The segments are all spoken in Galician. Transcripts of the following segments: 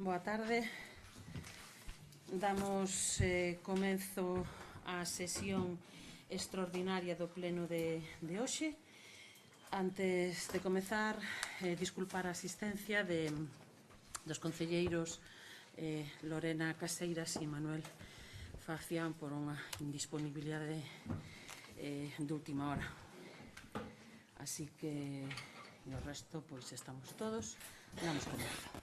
Boa tarde. Damos comenzo á sesión extraordinaria do pleno de hoxe. Antes de comezar, disculpar a asistencia dos concelleiros Lorena Caseiras e Manuel Facián por unha indisponibilidade de última hora. Así que o resto, pois estamos todos. Damos comezo.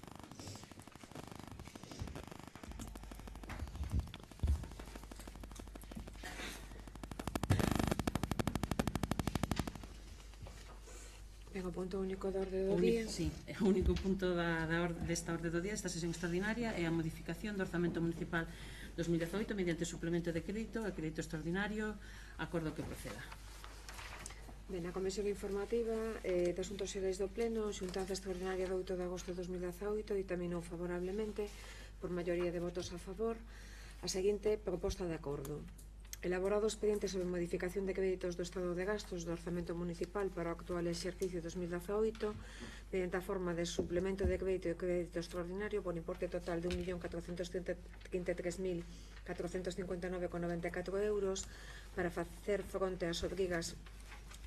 Ben, o punto único da orde do día. Sí, o único punto desta orde do día, desta sesión extraordinaria, é a modificación do Orzamento Municipal 2018 mediante suplemento de crédito e crédito extraordinario, acordo que proceda. Ben, a Comisión Informativa de Asuntos Xerais do Pleno, xuntanza extraordinaria do 8 de agosto de 2018, ditaminou favorablemente, por maioría de votos a favor, a seguinte proposta de acordo. Elaborado o expediente sobre modificación de créditos do estado de gastos do Orzamento Municipal para o actual exercicio 2018 mediante a forma de suplemento de crédito e crédito extraordinario por importe total de 1.433.459,94 euros para facer fronte ás obrigas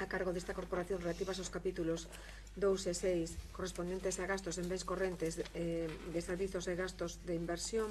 a cargo desta corporación relativas aos capítulos 2 e 6 correspondentes a gastos en bens correntes de servizos e gastos de inversión,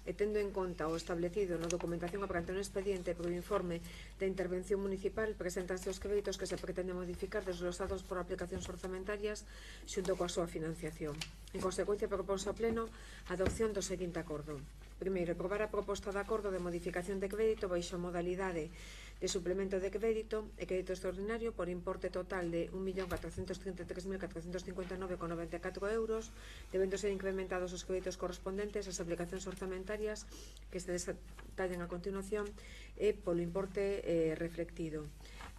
e tendo en conta o establecido na documentación aparente no expediente por o informe de intervención municipal, presentanse os créditos que se pretende modificar desglosados por aplicacións orzamentarias xunto coa súa financiación. En consecuencia, proponse ao Pleno a adopción do seguinte acordo. Primeiro, aprobar a proposta de acordo de modificación de crédito baixo modalidade de suplemento de crédito e crédito extraordinario por importe total de 1.433.459,94 euros, debendo ser incrementados os créditos correspondentes ás aplicacións orzamentarias que se detallan a continuación e polo importe reflectido.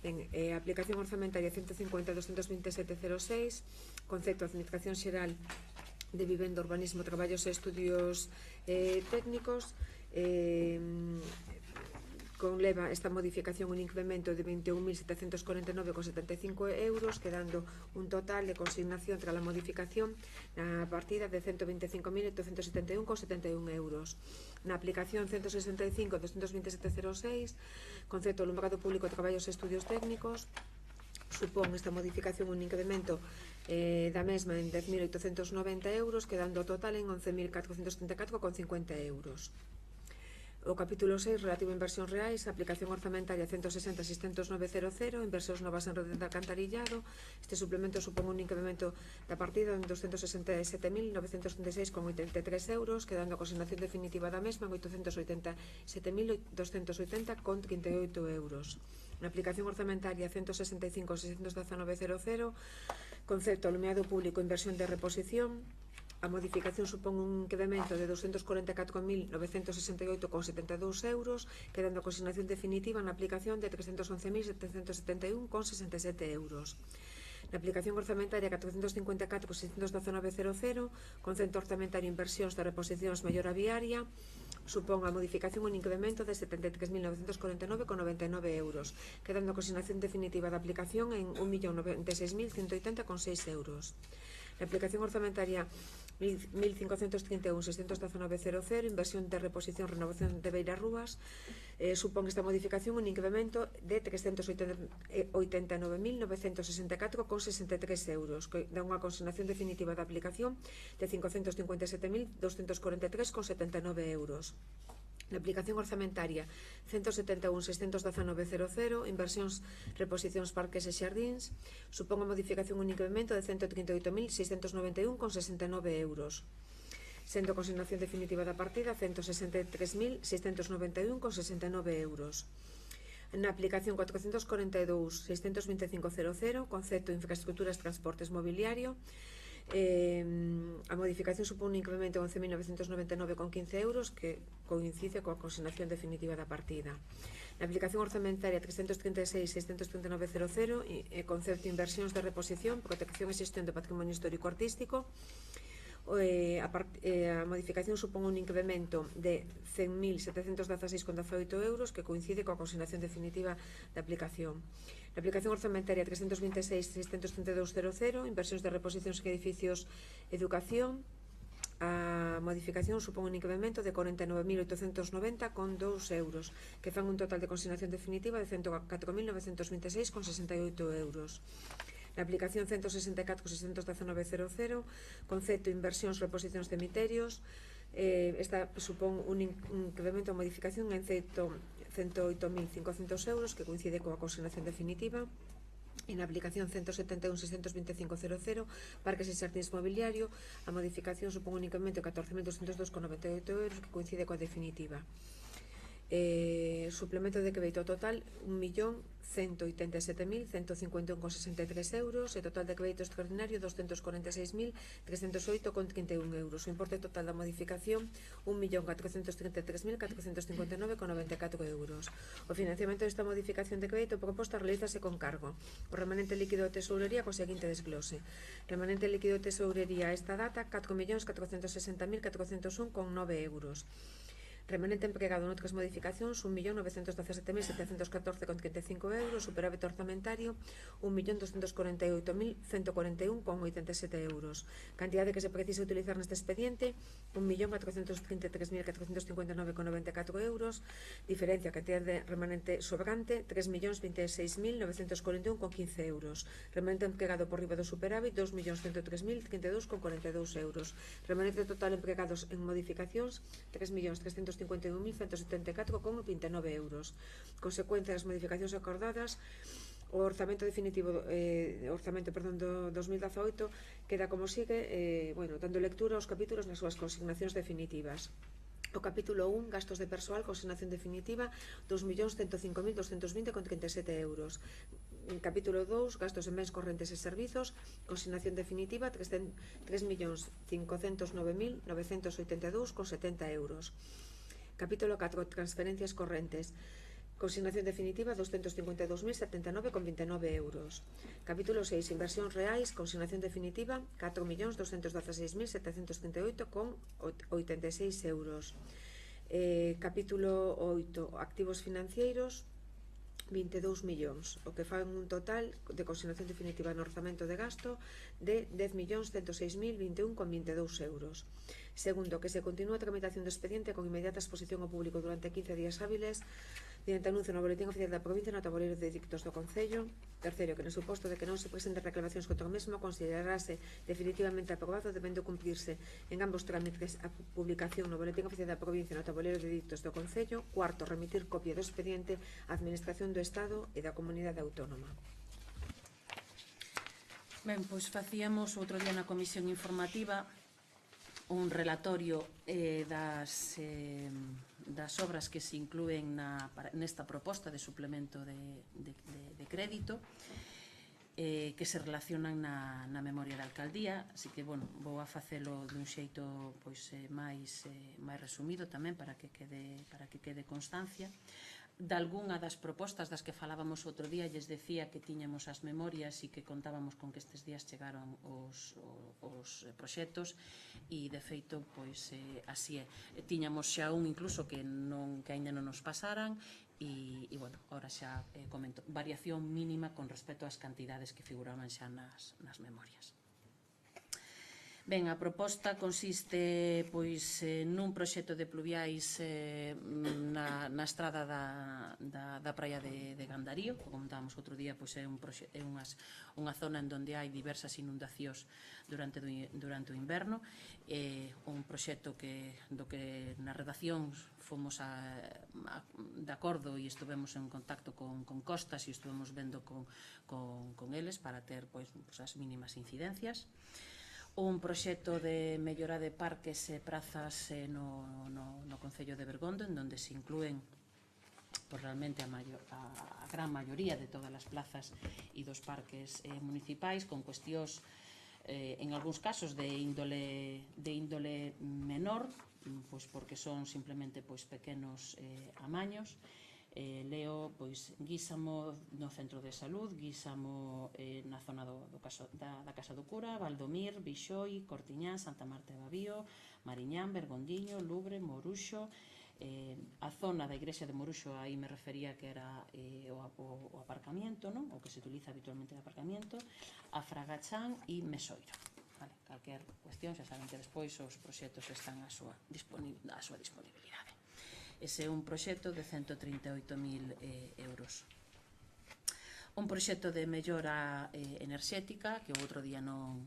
Ben, a aplicación orzamentaria 150.227.06, concepto de Administración Xeral de Vivenda, Urbanismo, Traballos e Estudios Técnicos, conleva esta modificación un incremento de 21.749,75 euros, quedando un total de consignación tras a modificación na partida de 125.871,71 euros. Na aplicación 165.227.06, concepto alumbrado público, traballos e estudios técnicos, supón esta modificación un incremento da mesma en 10.890 euros, quedando o total en 11.434,50 euros. O capítulo 6, relativo a inversións reais, aplicación orzamentaria 160.609,00, inversións novas en rede de alcantarillado. Este suplemento supón un incremento da partida en 267.936,83 euros, quedando a consignación definitiva da mesma en 887.280,38 euros. Na aplicación orzamentaria 165.619,00, concepto alumeado público, inversión de reposición. A modificación supón un incremento de 244.968,72 euros, quedando a consignación definitiva na aplicación de 311.771,67 euros. Na aplicación orzamentaria 454.619,00, concepto orzamentario inversións de reposicións mellora viaria, supón a modificación un incremento de 73.949,99 euros, quedando a consignación definitiva da aplicación en 1.096.180,6 euros. Na aplicación orzamentaria 1.531.619,00, inversión de reposición renovación de beiras rúas, supón esta modificación un incremento de 389.964,63 euros, que dá unha consignación definitiva da aplicación de 557.243,79 euros. Na aplicación orzamentaria 171.619,00, inversións, reposicións, parques e xardíns, supón a modificación un incremento de 138.691,69 euros, sendo a consignación definitiva da partida 163.691,69 euros. Na aplicación 442.625,00, concepto infraestructuras, transportes, mobiliario, a modificación supón un incremento de 11.999,15 euros, que coincide coa consignación definitiva da partida. Na aplicación orzamentaria 336.639,00, concepto inversións de reposición, protección e xestión do patrimonio histórico artístico, a modificación supón un incremento de 100.716,18 euros, que coincide coa consignación definitiva da aplicación. Na aplicación orzamentaria 326.632,00, inversións de reposicións en edificios, educación, A modificación supón un incremento de 49.890,2 euros, que fan un total de consignación definitiva de 104.926,68 euros. Na aplicación 164.619.00, concepto inversións, reposicións de emiterios, esta supón un incremento ou modificación en 108.500 euros, que coincide coa consignación definitiva. E na aplicación 171.625.00, parques e xardíns mobiliario, a modificación supón un incremento de 14.202,98 euros, que coincide coa definitiva. Suplemento de crédito total 1.187.151,63 euros, e total de crédito extraordinario 246.308,31 euros. O importe total da modificación 1.433.459,94 euros. O financiamento desta modificación de crédito proposta realízase con cargo. O remanente líquido de tesourería co seguinte desglose: remanente líquido de tesourería a esta data 4.460.401,9 euros. Remanente empregado noutras modificacións 1.917.714,35 euros. Superávit orzamentario 1.248.141,87 euros. Cantidade que se precisa utilizar neste expediente 1.433.459,94 euros. Diferencia, cantidade de remanente sobrante 3.026.941,15 euros. Remanente empregado por riba do superávit 2.103.032,42 euros. Remanente total empregados en modificacións 3.351.174,29 euros. Consecuencia das modificacións acordadas, o orzamento definitivo do 2018 queda como sigue, dando lectura aos capítulos nas súas consignacións definitivas. O capítulo 1, gastos de persoal, consignación definitiva 2.105.220,37 euros. Capítulo 2, gastos en bens correntes e servizos, consignación definitiva 3.509.982,70 euros. Capítulo 4, transferencias correntes, consignación definitiva 252.079,29 euros. Capítulo 6, inversións reais, consignación definitiva 4.216.738,86 euros. Capítulo 8, activos financeiros 22 millóns, o que fan un total de consignación definitiva no orzamento de gasto de 10.106.021,22 euros. Segundo, que se continúa a tramitación do expediente con inmediata exposición ao público durante 15 días hábiles mediante anuncio no boletín oficial da provincia no tabuleiro de edictos do Concello. Terceiro, que no suposto de que non se presenten reclamacións contra o mesmo, considerarase definitivamente aprobado, debendo cumplirse en ambos trámites a publicación no boletín oficial da provincia no tabuleiro de edictos do Concello. Cuarto, remitir copia do expediente á Administración do Estado e da Comunidade Autónoma. Ben, pois facíamos outro día na comisión informativa un relatorio das obras que se inclúen nesta proposta de suplemento de crédito que se relacionan na memoria da alcaldía, así que, vou a facelo dun xeito máis resumido tamén para que quede constancia. Dalgunha das propostas das que falábamos outro día lles decía que tiñamos as memorias e que contábamos con que estes días chegaron os proxectos e, de feito, así é. Tiñamos xa un incluso que aínda non nos pasaran e ahora xa comento. Variación mínima con respecto ás cantidades que figuraban xa nas memorias. Ben, a proposta consiste nun proxecto de pluviais na estrada da praia de Gandarío. Como contábamos outro día, é unha zona en onde hai diversas inundacións durante o inverno. É un proxecto do que na redacción fomos de acordo e estivemos en contacto con Costas e estivemos vendo con eles para ter as mínimas incidencias. Un proxecto de mellora de parques e prazas no Concello de Bergondo, en onde se inclúen realmente a gran maioría de todas as plazas e dos parques municipais, con cuestións en algúns casos de índole menor, porque son simplemente pequenos amaños. Leo Guísamo no centro de salud, Guísamo na zona da Casa do Cura, Valdomir, Bixoi, Cortiñán, Santa Marta de Babío, Mariñán, Bergondiño, Lubre, Moruxo, a zona da igrexa de Moruxo, aí me refería que era o aparcamiento, o que se utiliza habitualmente de aparcamiento, a Fragachán e Mesoiro. calquer cuestión, xa saben que despois os proxectos están á súa disponibilidade. Ese é un proxecto de 138.000 euros. Un proxecto de mellora enerxética que o outro día non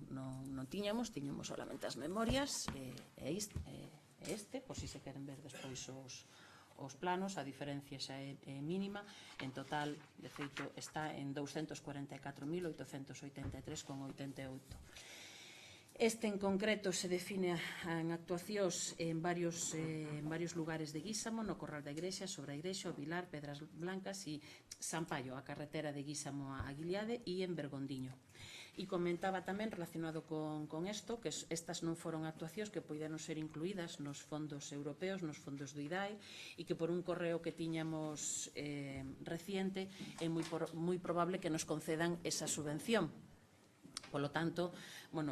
tiñamos solamente as memorias, este, por si se queren ver despois os planos, a diferencia xa é mínima. En total, de feito, está en 244.883,88. Este en concreto se define en actuacións en varios lugares de Guísamo, no Corral da Igrexa, sobre a Igrexa, o Vilar, Pedras Blancas e San Paio, a carretera de Guísamo a Guiliade, e en Bergondiño. E comentaba tamén relacionado con isto que estas non foron actuacións que poideron ser incluídas nos fondos europeos, nos fondos do IDAE, e que por un correo que tiñamos reciente é moi probable que nos concedan esa subvención. Polo tanto,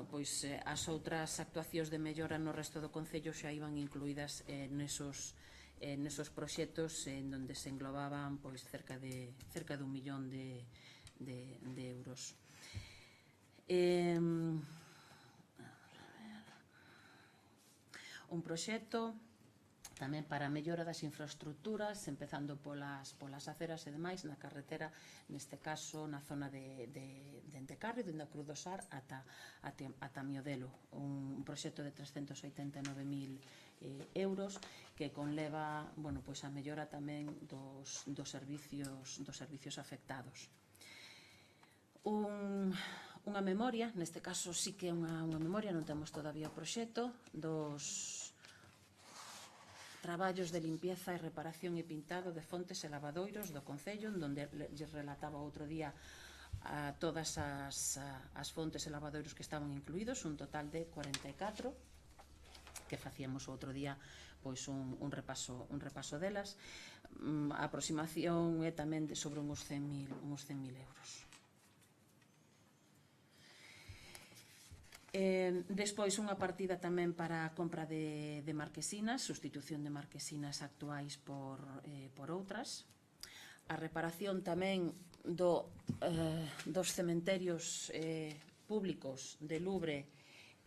pois as outras actuacións de mellora no resto do Concello xa iban incluídas nesos proxectos en donde se englobaban pois cerca de 1 millón de euros. Un proxecto tamén para a mellora das infraestructuras, empezando polas aceras e demais, na carretera, neste caso na zona de Entecarro, dende a Cruz do Sar ata Miodelo. Un proxecto de 389.000 euros que conleva a mellora tamén dos servicios afectados. Unha memoria, neste caso sí que é unha memoria, non temos todavía o proxecto, dos traballos de limpieza e reparación e pintado de fontes e lavadoiros do Concello, onde lles relataba outro día a todas as fontes e lavadoiros que estaban incluídos, un total de 44, que facíamos outro día pois un repaso delas. A aproximación é tamén sobre uns 100.000 euros. Despois unha partida tamén para a compra de marquesinas, sustitución de marquesinas actuais por outras. A reparación tamén dos cementerios públicos de Lubre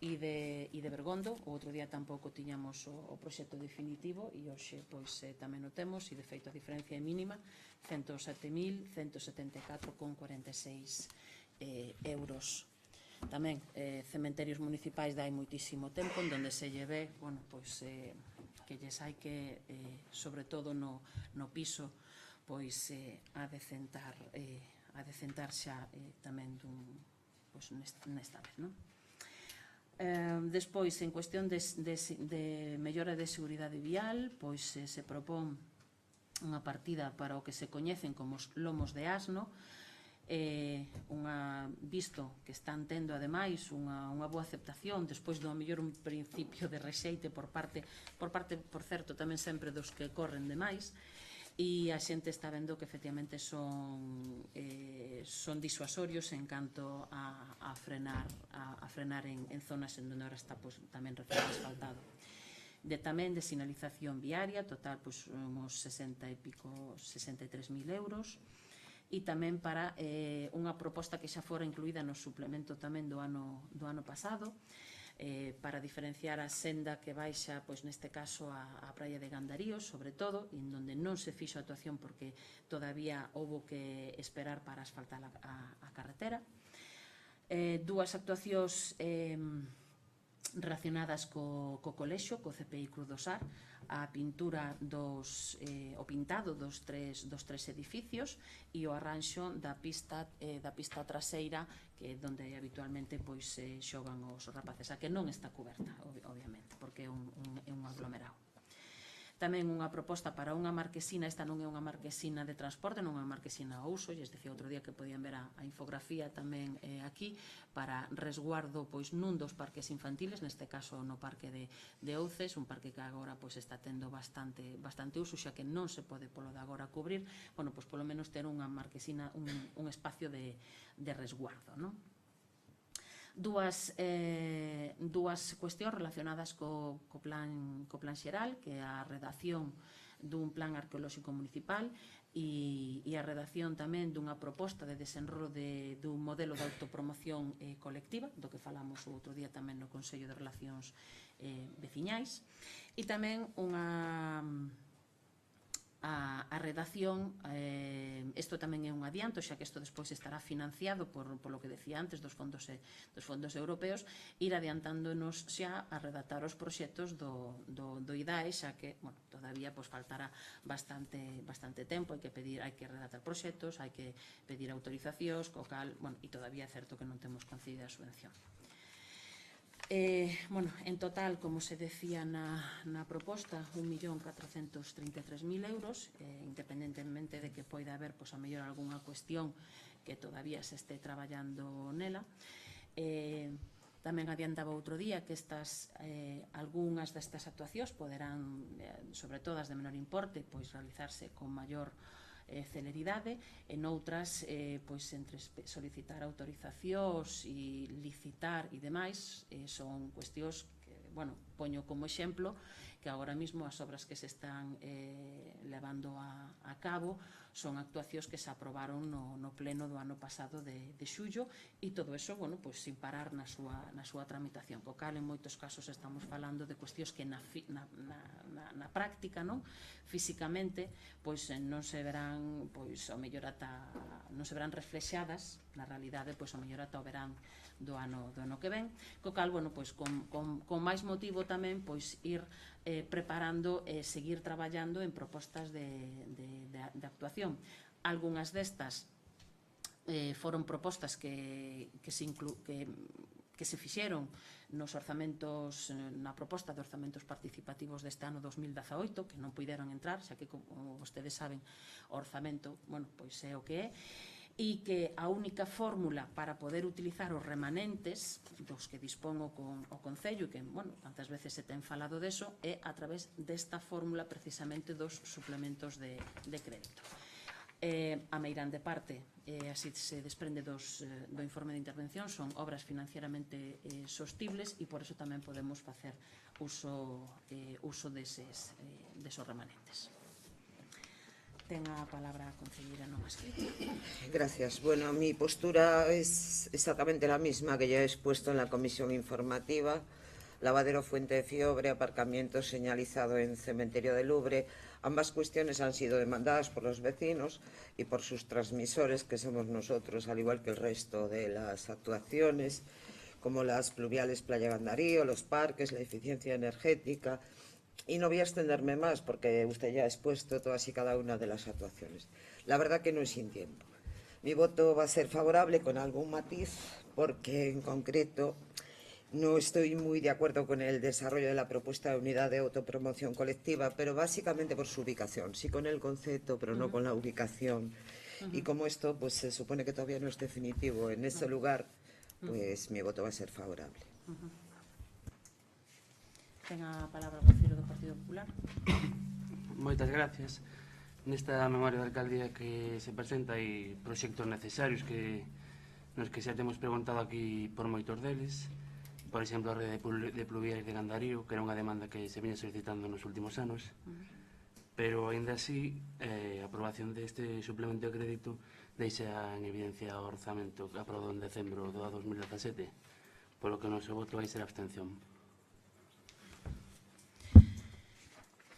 e de Bergondo. O outro día tampouco tiñamos o proxecto definitivo e hoxe tamén o temos, e de feito a diferencia é mínima, 107.174,46 euros. Tamén cementerios municipais de hai moitísimo tempo, en donde se lle ve que lles hai que, sobre todo no piso, a decentar xa tamén nesta vez. Despois, en cuestión de mellora de seguridade vial, se propón unha partida para o que se coñecen como os lomos de asno, visto que están tendo ademais unha boa aceptación despois do mellor un principio de rexeite por parte, por certo, tamén sempre dos que corren demais, e a xente está vendo que efectivamente son disuasorios en canto a frenar en zonas en donde ahora está tamén recién asfaltado. Tamén de sinalización viaria, total uns 63.000 euros, e tamén para unha proposta que xa fora incluída no suplemento tamén do ano pasado, para diferenciar a senda que baixa, neste caso, a praia de Gandaríos, sobre todo, en donde non se fixo actuación porque todavía houbo que esperar para asfaltar a carretera. Dúas actuacións relacionadas co colexio, co CPI Cruz do Sar, a pintura o pintado dos tres edificios e o arranxo da pista traseira, que é onde habitualmente xogan os rapaces, a que non está coberta, obviamente, porque é un aglomerado. Tamén unha proposta para unha marquesina, esta non é unha marquesina de transporte, non é unha marquesina a uso, e decía outro día que podían ver a infografía tamén aquí, para resguardo nun dos parques infantiles, neste caso no parque de Ouces, un parque que agora está tendo bastante uso, xa que non se pode polo de agora cubrir, polo menos ter unha marquesina, un espacio de resguardo, non? Dúas cuestións relacionadas co plan xeral, que é a redacción dun plan arqueolóxico municipal, e a redacción tamén dunha proposta de desenrolo dun modelo de autopromoción colectiva, do que falamos o outro día tamén no Consello de Relacións Veciñais, e tamén a redacción, isto tamén é un adianto, xa que isto despois estará financiado por lo que decía antes dos fondos europeos, ir adiantándonos xa a redactar os proxectos do IDAE, xa que, bueno, todavía faltará bastante tempo, hai que redactar proxectos, hai que pedir autorizacións, co cal, bueno, e todavía é certo que non temos concedida a subvención. Bueno, en total, como se decía na proposta, 1.433.000 euros, independentemente de que poida haber a mellor algunha cuestión que todavía se este traballando nela. Tamén adiantaba outro día que algunhas destas actuacións poderán, sobre todo as de menor importe, realizarse con maior celeridade, en outras entre solicitar autorizacións e licitar e demais son cuestións que, bueno, poño como exemplo que agora mesmo as obras que se están levando a cabo son actuacións que se aprobaron no pleno do ano pasado de xullo, e todo eso, bueno, sin parar na súa tramitación, co cal en moitos casos estamos falando de cuestións que na práctica, físicamente, non se verán, ao mellor non se verán reflexadas na realidade, ao mellor ata o verán do ano que ven, co cal, bueno, con máis motivo tamén ir preparando e seguir traballando en propostas de actuación. Algúnas destas foron propostas que se fixeron nos orzamentos, na proposta de orzamentos participativos deste ano 2018, que non puideron entrar, xa que, como vostedes saben, o orzamento, bueno, é o que é, e que a única fórmula para poder utilizar os remanentes dos que dispón o Concello, e que, bueno, tantas veces se ten falado deso, é a través desta fórmula precisamente dos suplementos de crédito. A meirande parte, así se desprende do informe de intervención, son obras financieramente sostibles, e por eso tamén podemos facer uso deses remanentes. Ten a palabra a concelleira non escrita. Gracias. Bueno, mi postura es exactamente la misma que ya he expuesto en la comisión informativa. Lavadero Fuente de Fiobre, aparcamiento señalizado en Cementerio de Louvre. Ambas cuestiones han sido demandadas por los vecinos y por sus transmisores, que somos nosotros, al igual que el resto de las actuaciones, como las pluviales Playa Gandarío, los parques, la eficiencia energética. Y no voy a extenderme más porque usted ya ha expuesto todas y cada una de las actuaciones. La verdad que no es sin tiempo. Mi voto va a ser favorable con algún matiz porque en concreto no estoy muy de acuerdo con el desarrollo de la propuesta de unidad de autopromoción colectiva, pero básicamente por su ubicación. Sí con el concepto, pero no con la ubicación. Y como esto se supone que todavía no es definitivo en ese lugar, pues mi voto va a ser favorable. Ten a palabra o concelleiro do Partido Popular. Moitas gracias. Nesta memoria de alcaldía que se presenta hai proxectos necesarios nos que xa temos preguntado aquí por moitos deles. Por exemplo, a rede de pluviais de Gandarío, que era unha demanda que se viña solicitando nos últimos anos. Pero, aínda así, a aprobación deste suplemento de crédito deixa en evidencia o orzamento que aprobou en decembro do 2017, polo que o noso voto vai ser abstención.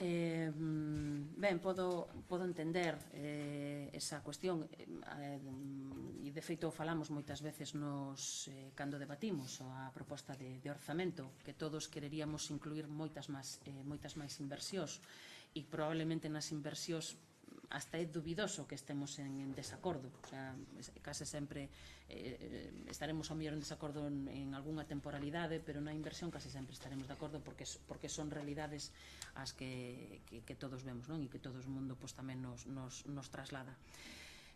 Ben, podo entender esa cuestión e de feito falamos moitas veces cando debatimos a proposta de orzamento, que todos quereríamos incluir moitas máis inversións, e probablemente nas inversións hasta é dubidoso que estemos en desacordo, o sea, case sempre estaremos ao mellor en desacordo en algunha temporalidade, pero na inversión case sempre estaremos de acordo porque son realidades as que todos vemos, non? E que todo o mundo tamén nos traslada.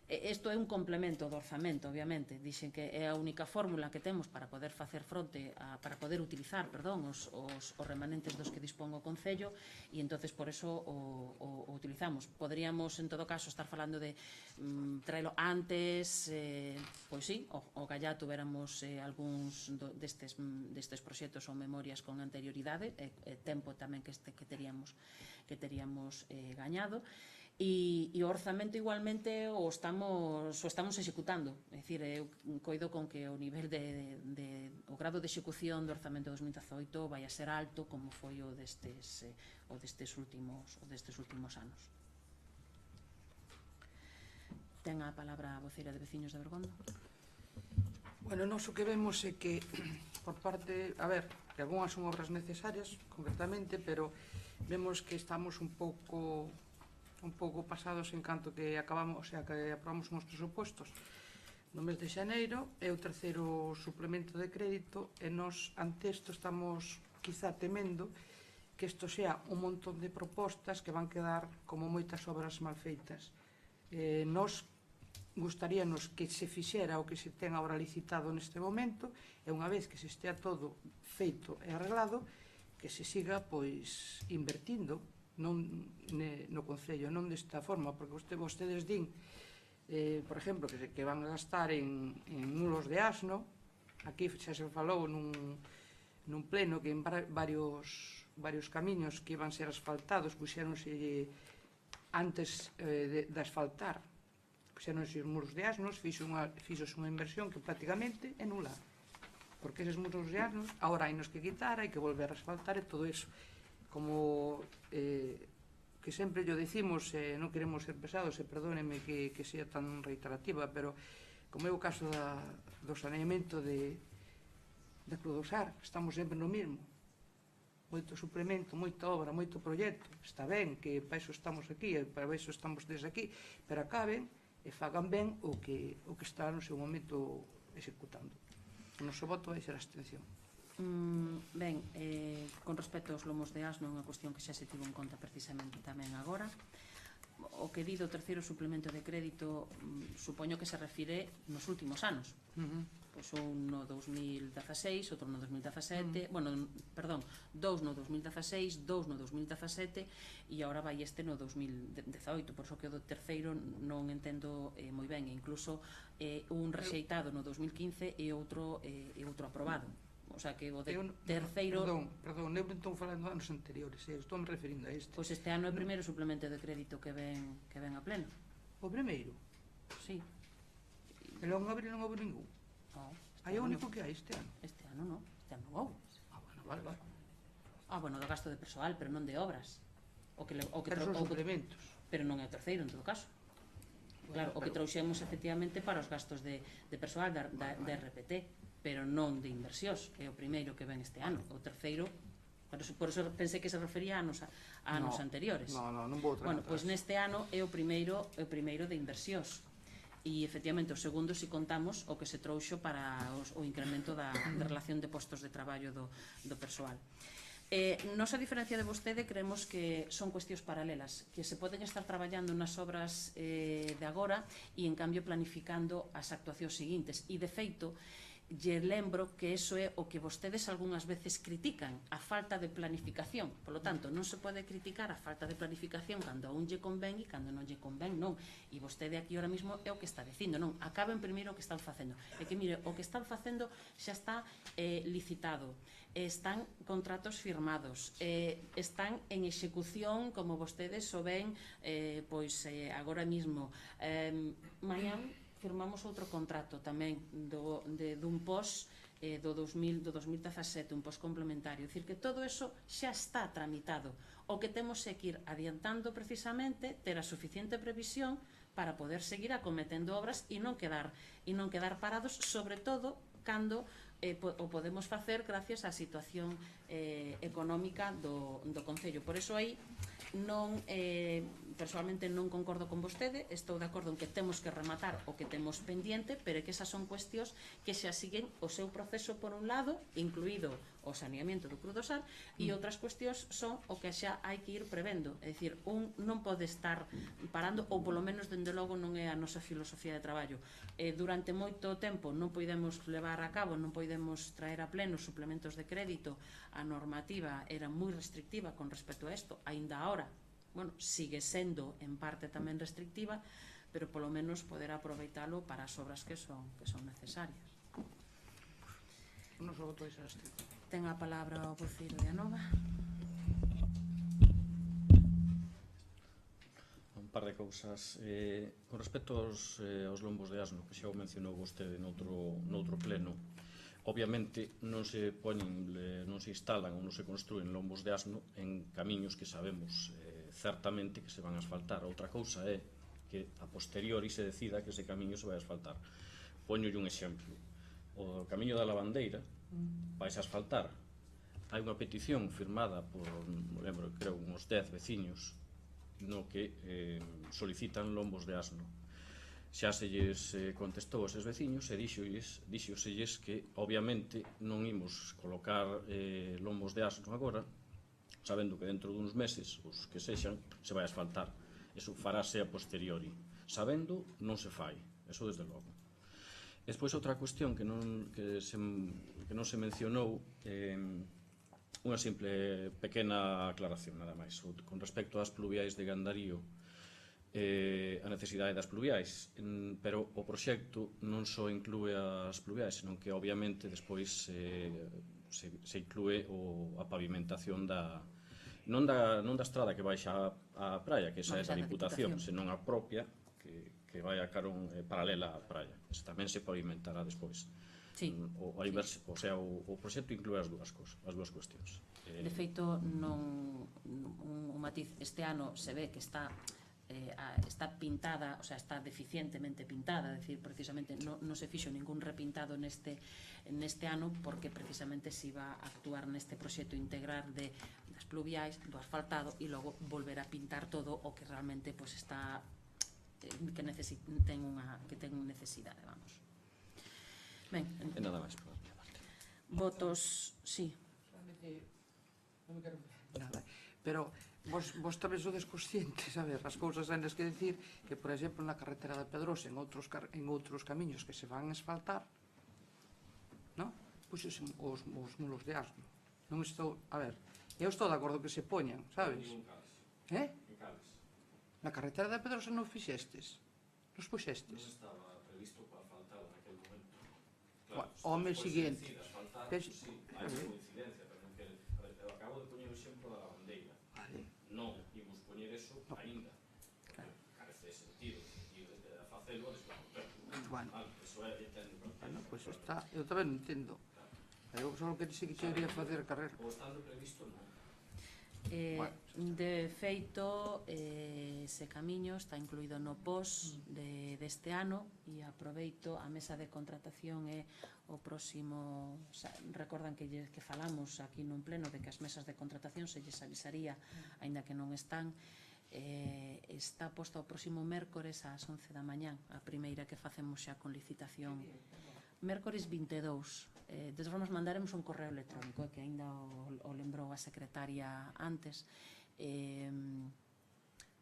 Isto é un complemento do orzamento, obviamente. Dixen que é a única fórmula que temos para poder facer fronte, para poder utilizar, os remanentes dos que dispón o Concello, e entonces por eso o utilizamos. Poderíamos, en todo caso, estar falando de traelo antes, pois sí, o gallá tuveramos algúns destes proxectos ou memorias con anterioridade, tempo tamén que teríamos gañado. E o orzamento igualmente o estamos executando. É dicir, eu coido con que o nivel o grado de execución do orzamento 2018 vai a ser alto como foi o destes últimos anos. Ten a palabra a voceira de Veciños de Bergondo. Bueno, nós o que vemos é que por parte, a ver, que algunhas son obras necesarias concretamente, pero vemos que estamos un pouco pasados en canto que acabamos, o sea, que aprobamos uns presupostos no mes de xaneiro, é o terceiro suplemento de crédito, e nós ante isto estamos quizá temendo que isto sea un montón de propostas que van quedar como moitas obras mal feitas. Nós gustaríanos que se fixera o que se ten agora licitado neste momento, e unha vez que se estea todo feito e arreglado, que se siga pois invertindo non no Concello, non desta forma, porque vostedes din, por exemplo, que van a gastar en nulos de asno. Aquí xa se falou nun pleno que en varios camiños que iban ser asfaltados, puxéronse antes de asfaltar, puxéronse os muros de asnos, fixose unha inversión que prácticamente é nula, porque eses muros de asnos agora hai nos que quitar, hai que volver a asfaltar e todo eso. Como que sempre yo decimos, non queremos ser pesados, e perdónenme que sea tan reiterativa, pero como é o caso do saneamento da Crudosar, estamos sempre no mismo. Moito suplemento, moita obra, moito proxecto. Está ben que para iso estamos aquí, e para iso estamos desde aquí, pero acaben e fagan ben o que está no seu momento executando. O noso voto vai ser a abstención. Ben, con respecto aos lomos de asno, é unha cuestión que xa se tivo en conta precisamente tamén agora. O que di do terceiro suplemento de crédito supoño que se refire nos últimos anos. Pois un no 2016, outro no 2017, dous no 2016, dous no 2017 e agora vai este no 2018, por iso que o do terceiro non entendo moi ben, e incluso un rexeitado no 2015 e outro aprobado. O sea, que o de terceiro... Perdón, eu non estou falando de anos anteriores, estou me referindo a este. Pois este ano é o primeiro suplemento de crédito que ven a pleno. O primeiro? Sí. E logo en abril non houve ningún? Hai o único que hai este ano? Este ano non, este ano non houve. Vale. Bueno, do gasto de persoal, pero non de obras. Pero son suplementos. Pero non é o terceiro, en todo caso. Claro, o que trouxemos efectivamente para os gastos de persoal de RPT, pero non de inversións, que é o primeiro que ven este ano. O terceiro, por eso pensei que se refería a anos anteriores. Non vou traer. Bueno, pois neste ano é o primeiro de inversións. E efectivamente o segundo si contamos o que se trouxo para o incremento da relación de postos de traballo do persoal. Nos, a diferencia de vostede, creemos que son cuestións paralelas, que se poden estar traballando nas obras de agora e en cambio planificando as actuacións seguintes. E de feito, lle lembro que eso é o que vostedes algunhas veces critican, a falta de planificación. Por lo tanto, non se pode criticar a falta de planificación cando a un lle convén e cando non lle convén, non. E vostede aquí ahora mismo é o que está dicindo, non. Acaben primeiro o que están facendo. É que, mire, o que están facendo xa está licitado, están contratos firmados, están en execución, como vostedes o ven, pois agora mismo. Mañán firmamos outro contrato tamén dun POS do 2017, un POS complementario. É dicir, que todo eso xa está tramitado. O que temos é que ir adiantando precisamente, ter a suficiente previsión para poder seguir acometendo obras e non quedar parados, sobre todo cando o podemos facer gracias á situación económica do Concello. Por iso aí personalmente non concordo con vostede, estou de acordo en que temos que rematar o que temos pendiente, pero que esas son cuestións que xa siguen o seu proceso por un lado, incluído o saneamiento do Crudosar, e outras cuestións son o que xa hai que ir prevendo. É dicir, un non pode estar parando, ou polo menos, dende logo, non é a nosa filosofía de traballo. Durante moito tempo non podemos levar a cabo, non podemos traer a pleno suplementos de crédito. A normativa era moi restrictiva con respecto a isto, aínda agora sigue sendo en parte tamén restrictiva, pero polo menos poder aproveitalo para as obras que son necesarias. Non só voto esa abstención. Ten a palabra o voceiro de Anova. par de cousas. Con respecto aos lombos de asno, que xa o mencionou vostede noutro pleno, obviamente non se poñen, non se instalan ou non se construen lombos de asno en camiños que sabemos certamente que se van a asfaltar. Outra cousa é que a posteriori se decida que ese camiño se vai a asfaltar. Poñolle un exemplo. O camiño da Lavandeira vais a asfaltar. Hai unha petición firmada por, lembro, creo, uns 10 veciños no que solicitan lombos de asno. Xa se lles contestou aos veciños e díxoselles que obviamente non imos colocar lombos de asno agora, sabendo que dentro duns meses, os que sexan, se vai a asfaltar. Eso farase a posteriori. Sabendo, non se fai, eso desde logo. Despois outra cuestión que non se mencionou, unha simple pequena aclaración, nada máis. Con respecto ás pluviais de Gandarío, a necesidade das pluviais, pero o proxecto non só inclúe as pluviais, senón que obviamente despois se inclúe a pavimentación non da estrada que baixa á praia, que esa é da Diputación, senón a propia que vai a carón paralela á praia. Esa tamén se pavimentará despois. Sí. O sea, o proxecto inclúe as dúas cuestións. De feito, un matiz, este ano se ve que está pintada, o sea, está deficientemente pintada, é dicir, precisamente non se fixo ningún repintado neste ano porque precisamente se iba a actuar neste proxecto integral das pluviais, do asfaltado e logo volver a pintar todo o que realmente está que ten necesidade, vamos. Ben, E nada máis por a miña parte. Votos, sí. Non me quero nada, pero vos tamén sodes conscientes, a ver, as cousas hai que decir que, por exemplo, na carretera da Pedrosa, en outros camiños que se van a asfaltar, non? Pois os mulos de asno. Non estou, a ver, eu estou de acordo que se poñan, sabes? Na carretera da Pedrosa non fixestes? Nos puxestes? Non estaba previsto para asfaltar naquele momento. Ao mes seguinte. Sí, hai coincidencia, pero acabo de poñer o exemplo da Lavandeira. Non imos poñer eso aínda. Carece de sentido de facelo desde eso é técnico. Pois está, eu tamén non entendo. Eu só que dixen que quería facer a carrera. O estando previsto non. De feito, ese camiño está incluído no POS deste ano e aproveito a mesa de contratación é o próximo, recordan que falamos aquí nun pleno de que as mesas de contratación se lles avisaría, aínda que non están, está posta o próximo mércores ás 11 da mañán, a primeira que facemos xa con licitación. Mércores 22. De todas formas, mandaremos un correo electrónico, que aínda o lembrou a secretaria antes.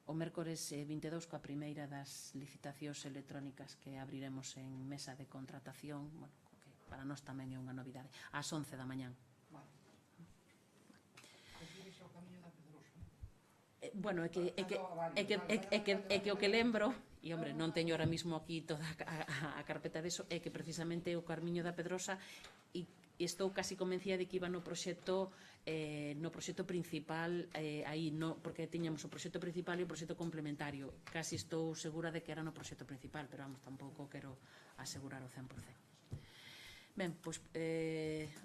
O mércores 22 coa primeira das licitacións electrónicas que abriremos en mesa de contratación, bueno, que para nós tamén é unha novidade, ás 11 da mañán. Bueno, é que o que lembro, e, hombre, non teño ahora mismo aquí toda a carpeta deso, é que precisamente o Carmiño da Pedrosa e estou casi convencida de que iba no proxecto principal aí, porque tiñamos o proxecto principal e o proxecto complementario. Casi estou segura de que era no proxecto principal, pero vamos, tampouco quero asegurar o 100%. Ben, pois,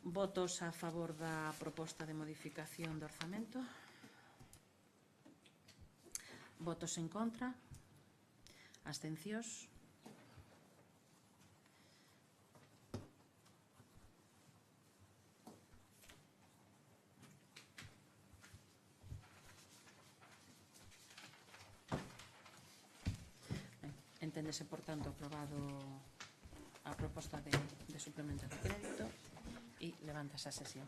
votos a favor da proposta de modificación do orzamento. Votos en contra. Abstencións. Enténdese, por tanto, aprobado a proposta de suplemento de crédito e levántase a sesión.